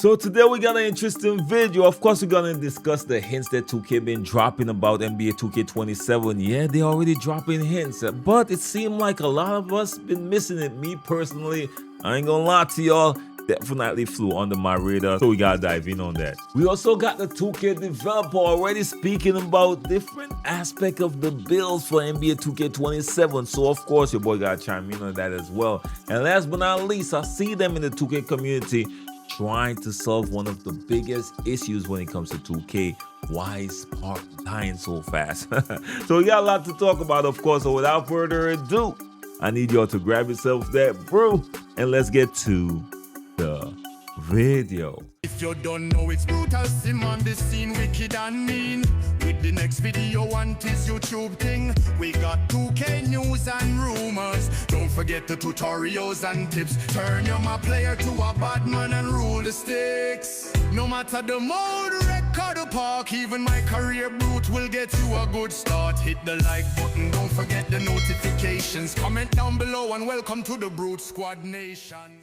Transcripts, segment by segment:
So today we got an interesting video. Of course, we're gonna discuss the hints that 2K been dropping about NBA 2K27. Yeah, they already dropping hints, but it seemed like a lot of us been missing it. Me personally, I ain't gonna lie to y'all, definitely flew under my radar. So we gotta dive in on that. We also got the 2K developer already speaking about different aspects of the builds for NBA 2K27. So of course, your boy gotta chime in on that as well. And last but not least, I see them in the 2K community trying to solve one of the biggest issues when it comes to 2K. Why is Spark dying so fast? So we got a lot to talk about, of course. So without further ado, I need y'all to grab yourself that brew and let's get to the video. If you don't know, it's Brutalsim on the scene, wicked and mean. With the next video on this YouTube thing, we got 2K news and rumors. Don't forget the tutorials and tips. Turn your my player to a bad man and rule the sticks. No matter the mode, Rucker Park, even my career brute will get you a good start. Hit the like button, don't forget the notifications. Comment down below and welcome to the Brute Squad Nation.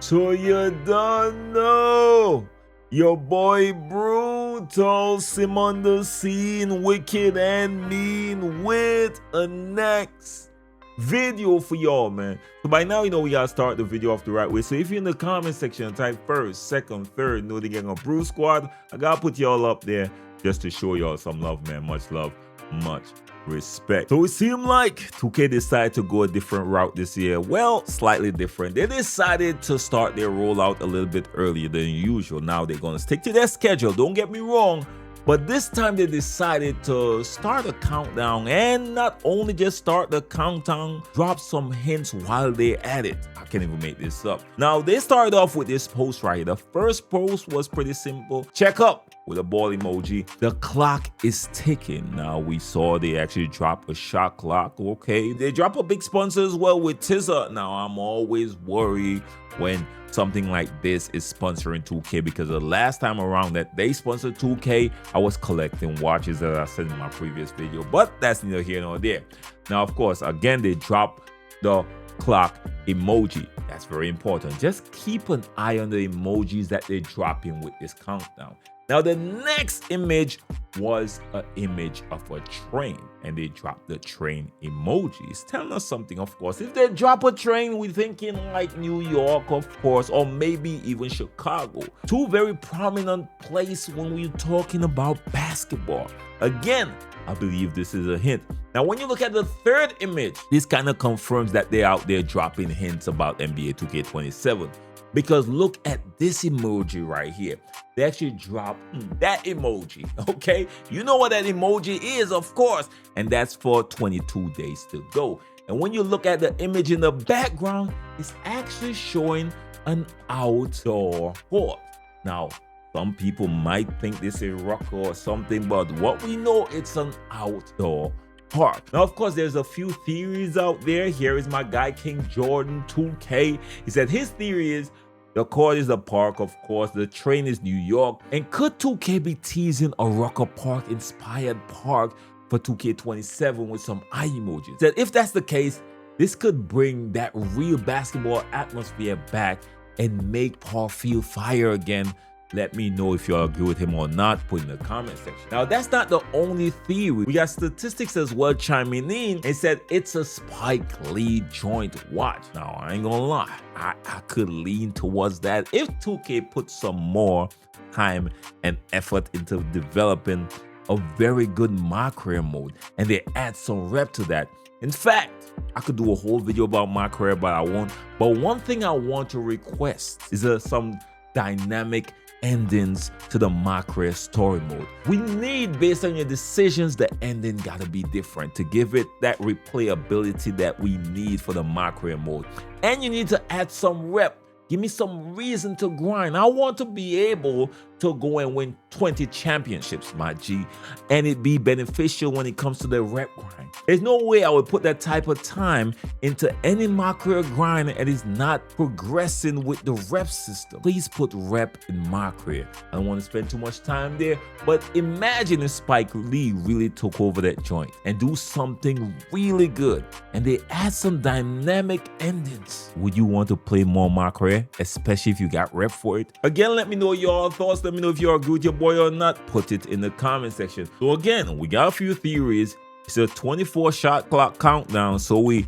So you don't know, your boy Brutalsim on the scene, wicked and mean, with a next video for y'all, man. So by now, you know we gotta start the video off the right way. So if you're in the comment section, type first, second, third, know the gang of Brute Squad, I gotta put y'all up there just to show y'all some love, man. Much love, much respect. So it seemed like 2K decided to go a different route this year. Well, slightly different. They decided to start their rollout a little bit earlier than usual. Now they're gonna stick to their schedule, don't get me wrong, but this time they decided to start a countdown, and not only just start the countdown, drop some hints while they're at it. I can't even make this up. Now they started off with this post right here. The first post was pretty simple. Check up with a ball emoji. The clock is ticking. Now we saw they actually drop a shot clock. Okay, they drop a big sponsor as well with teasing. Now I'm always worried when something like this is sponsoring 2K, because the last time around that they sponsored 2K, I was collecting watches, as I said in my previous video, but that's neither here nor there. Now of course, again, they drop the clock emoji. That's very important. Just keep an eye on the emojis that they drop in with this countdown. Now the next image was an image of a train, and they dropped the train emojis, telling us something. Of course, if they drop a train, we're thinking like New York, of course, or maybe even Chicago. Two very prominent places when we're talking about basketball. Again, I believe this is a hint. Now, when you look at the third image, this kind of confirms that they're out there dropping hints about NBA 2K27. Because look at this emoji right here. They actually dropped that emoji, okay? You know what that emoji is, of course, and that's for 22 days to go. And when you look at the image in the background, it's actually showing an outdoor court. Now, some people might think this is Rucker or something, but what we know, it's an outdoor park. Now, of course, there's a few theories out there. Here is my guy King Jordan 2K. He said his theory is the court is a park, of course, the train is New York, and could 2K be teasing a Rucker Park inspired park for 2K27 with some eye emojis? That if that's the case, this could bring that real basketball atmosphere back and make Paul feel fire again. Let me know if you agree with him or not. Put in the comment section. Now, that's not the only theory. We got statistics as well chiming in and said it's a Spike Lee joint watch. Now, I ain't gonna lie, I could lean towards that if 2K put some more time and effort into developing a very good my career mode and they add some rep to that. In fact, I could do a whole video about my career, but I won't. But one thing I want to request is some dynamic endings to the my career story mode. We need, based on your decisions, the ending gotta be different to give it that replayability that we need for the my career mode. And you need to add some rep. Give me some reason to grind. I want to be able to go and win 20 championships, my G, and it be beneficial when it comes to the rep grind. There's no way I would put that type of time into any my career grind and it's not progressing with the rep system. Please put rep in my career. I don't want to spend too much time there, but imagine if Spike Lee really took over that joint and do something really good and they add some dynamic endings. Would you want to play more my career, especially if you got rep for it? Again, let me know your thoughts. Let me know if you agree with your boy or not. Put it in the comment section. So again, we got a few theories. It's a 24 shot clock countdown. So we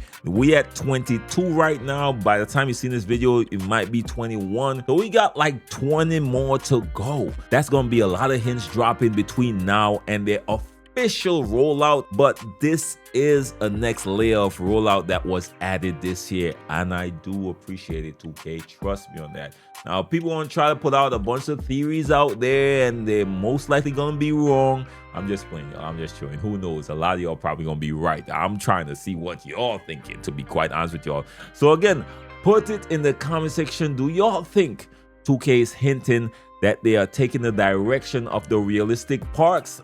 at 22 right now. By the time you see this video, it might be 21. So we got like 20 more to go. That's gonna be a lot of hints dropping between now and the official rollout, but this is a next layer of rollout that was added this year, and I do appreciate it, 2K. Trust me on that. Now, people want to try to put out a bunch of theories out there, and they're most likely gonna be wrong. I'm just playing, y'all. I'm just showing. Who knows? A lot of y'all probably gonna be right. I'm trying to see what y'all thinking, to be quite honest with y'all. So again, put it in the comment section. Do y'all think 2K is hinting that they are taking the direction of the realistic parks?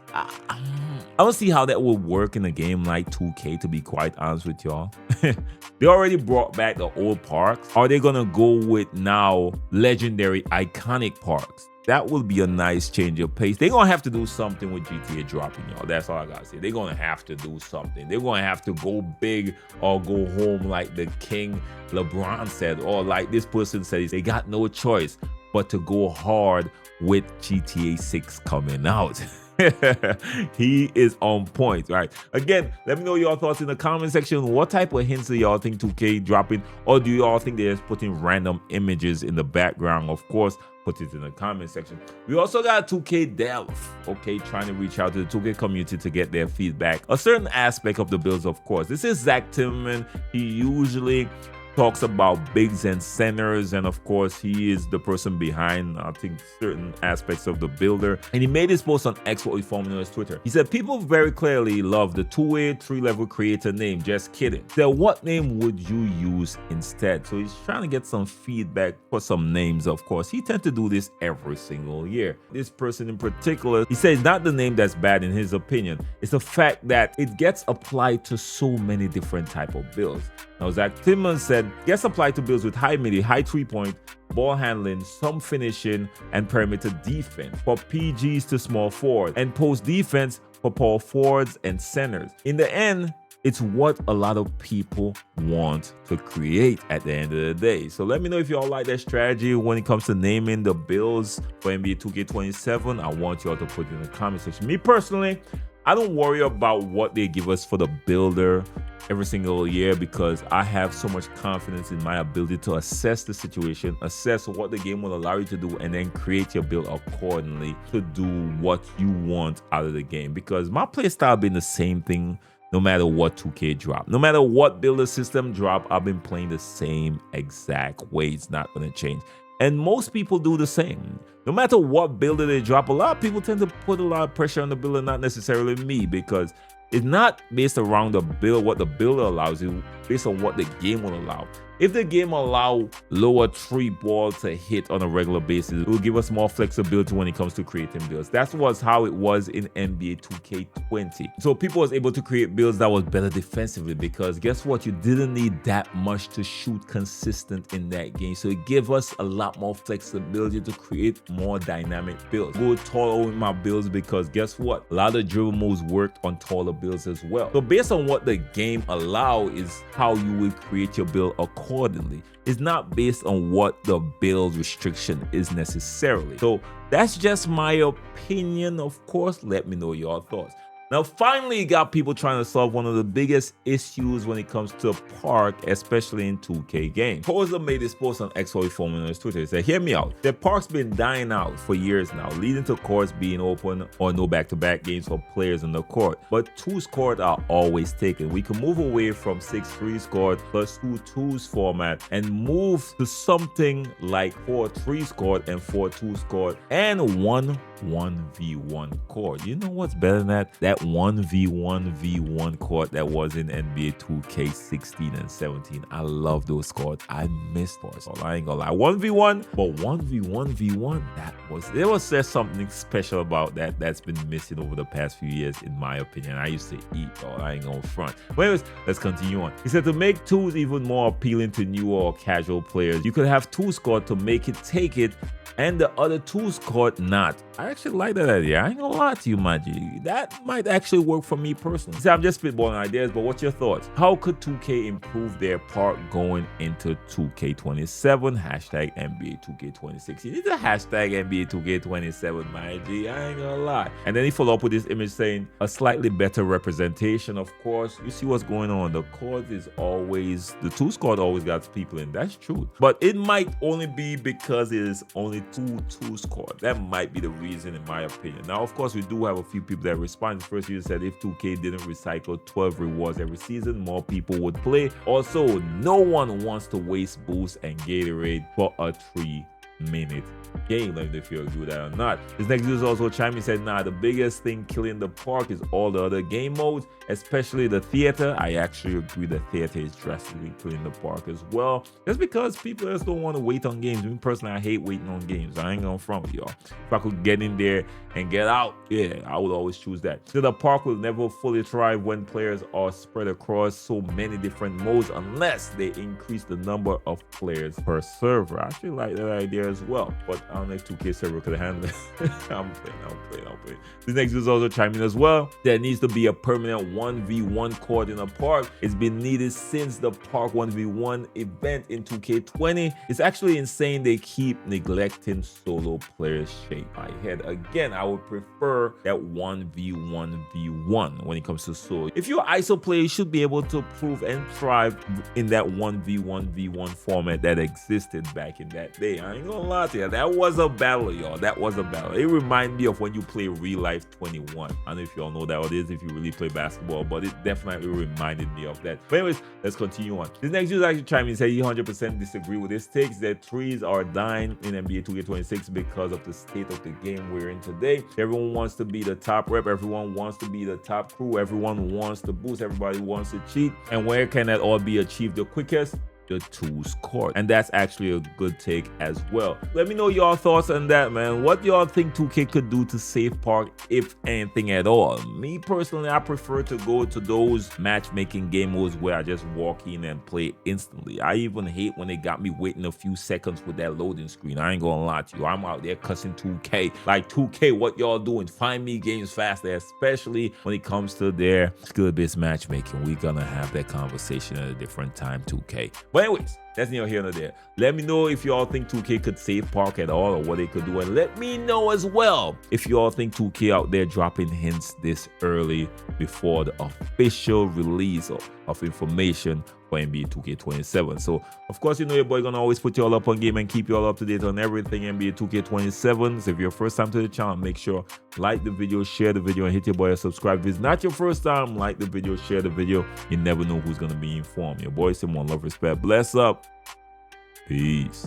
I don't see how that would work in a game like 2K, to be quite honest with y'all. They already brought back the old parks. Are they gonna go with now legendary iconic parks? That will be a nice change of pace. They're gonna have to do something with GTA dropping, y'all. That's all I gotta say. They're gonna have to do something. They're gonna have to go big or go home, like the King LeBron said, or like this person said. They got no choice but to go hard with GTA 6 coming out. He is on point, right? Again, let me know your thoughts in the comment section. What type of hints do y'all think 2K dropping, or do y'all think they're just putting random images in the background? Of course, put it in the comment section. We also got 2K Delve, okay, trying to reach out to the 2K community to get their feedback. A certain aspect of the builds, of course. This is Zach Timmerman. He usually talks about bigs and centers, and of course he is the person behind, I think, certain aspects of the builder. And he made this post on X, what we formerly known as Twitter. He said, people very clearly love the 2-way 3-level creator name. Just kidding. So what name would you use instead? So he's trying to get some feedback for some names. Of course, he tends to do this every single year. This person in particular, he says not the name that's bad in his opinion, it's the fact that it gets applied to so many different type of builds. Now, Zach Timmons said, gets applied to builds with high midi, high 3-point, ball handling, some finishing, and perimeter defense for PGs to small forward, and post defense for power forwards and centers. In the end, it's what a lot of people want to create at the end of the day. So let me know if y'all like that strategy when it comes to naming the builds for NBA 2K27. I want y'all to put it in the comment section. Me personally, I don't worry about what they give us for the builder every single year, because I have so much confidence in my ability to assess the situation, assess what the game will allow you to do, and then create your build accordingly to do what you want out of the game. Because my play style been the same thing no matter what 2K drop. No matter what builder system drop, I've been playing the same exact way. It's not going to change. And most people do the same. No matter what builder they drop, a lot of people tend to put a lot of pressure on the builder, not necessarily me, because it's not based around the build, what the builder allows you, based on what the game will allow. If the game allow lower 3 ball to hit on a regular basis, it will give us more flexibility when it comes to creating builds. That was how it was in NBA 2K20. So people was able to create builds that was better defensively, because guess what? You didn't need that much to shoot consistent in that game. So it gave us a lot more flexibility to create more dynamic builds. Go taller with my builds, because guess what? A lot of dribble moves worked on taller builds as well. So based on what the game allow is how you will create your build accordingly. It's not based on what the build restriction is necessarily. So that's just my opinion. Of course, let me know your thoughts. Now, finally, you got people trying to solve one of the biggest issues when it comes to park, especially in 2K games. Poser made this post on X, formerly on his Twitter. He said, hear me out. The park's been dying out for years now, leading to courts being open or no back-to-back games for players on the court. But 2's court are always taken. We can move away from 6-3's court plus 2-2's format and move to something like 4-3's court and 4-2's court and 1-1v1 court. You know what's better than that? That 1v1v1 court that was in NBA 2K16 and 17. I love those courts. I miss those. I ain't gonna lie. 1v1, but 1v1v1, that there was just something special about that that's been missing over the past few years, in my opinion. I used to eat, dog. I ain't gonna front. But anyways, let's continue on. He said to make twos even more appealing to new or casual players, you could have two scored to make it take it, and the other two scored not. I actually like that idea. I ain't gonna lie to you, my G. That might actually work for me personally. See, I'm just spitballing ideas, but what's your thoughts? How could 2K improve their part going into 2K27? Hashtag NBA 2K26. You need a hashtag NBA 2K27, my G. I ain't gonna lie. And then he followed up with this image saying, a slightly better representation, of course. You see what's going on. The cause is always, the two squad always got people in. That's true. But it might only be because it is only two squad. That might be the reason, in my opinion. Now, of course, we do have a few people that respond. First, you said if 2K didn't recycle 12 rewards every season, more people would play. Also, no one wants to waste boost and Gatorade for a 3-minute game. Let me know if you agree with that or not. This next user also chimed in and said, nah, the biggest thing killing the park is all the other game modes, especially the theater. I actually agree the theater is drastically killing the park as well. Just because people just don't want to wait on games. Me personally, I hate waiting on games. I ain't gonna front with y'all. If I could get in there and get out, yeah, I would always choose that. So the park will never fully thrive when players are spread across so many different modes unless they increase the number of players per server. I actually like that idea as well, but I don't know if 2K server could handle it. I'm playing. This next is also chiming in as well. There needs to be a permanent 1v1 court in a park. It's been needed since the park 1v1 event in 2K20. It's actually insane they keep neglecting solo players shape. My head again, I would prefer that 1v1v1 when it comes to solo. If you're ISO player, you should be able to prove and thrive in that 1v1v1 format that existed back in that day. I ain't gonna lie to you, that was a battle, y'all. That was a battle. It reminded me of when you play Real Life 21. I don't know if y'all know that what it is if you really play basketball, but it definitely reminded me of that. But anyways, let's continue on. This next user actually chimed in and said he 100% disagree with his takes that threes are dying in NBA 2K26 because of the state of the game we're in today. Everyone wants to be the top rep, everyone wants to be the top crew, everyone wants to boost, everybody wants to cheat. And where can that all be achieved the quickest? The twos court. And that's actually a good take as well. Let me know your thoughts on that, man. What y'all think 2K could do to save park, if anything at all? Me personally, I prefer to go to those matchmaking game modes where I just walk in and play instantly. I even hate when they got me waiting a few seconds with that loading screen. I ain't gonna lie to you, I'm out there cussing 2K. Like, 2K, what y'all doing? Find me games faster, especially when it comes to their skill-based matchmaking. We're gonna have that conversation at a different time, 2K. But anyways, that's neither here nor there. Let me know if y'all think 2K could save park at all or what they could do. And let me know as well if y'all think 2K out there dropping hints this early before the official release of information for NBA 2K27. So, of course, you know your boy gonna always put y'all up on game and keep y'all up to date on everything NBA 2K27. So if you're first time to the channel, make sure like the video, share the video, and hit your boy a subscribe. If it's not your first time, like the video, share the video. You never know who's gonna be informed. Your boy Simon, love, respect, bless up. Peace.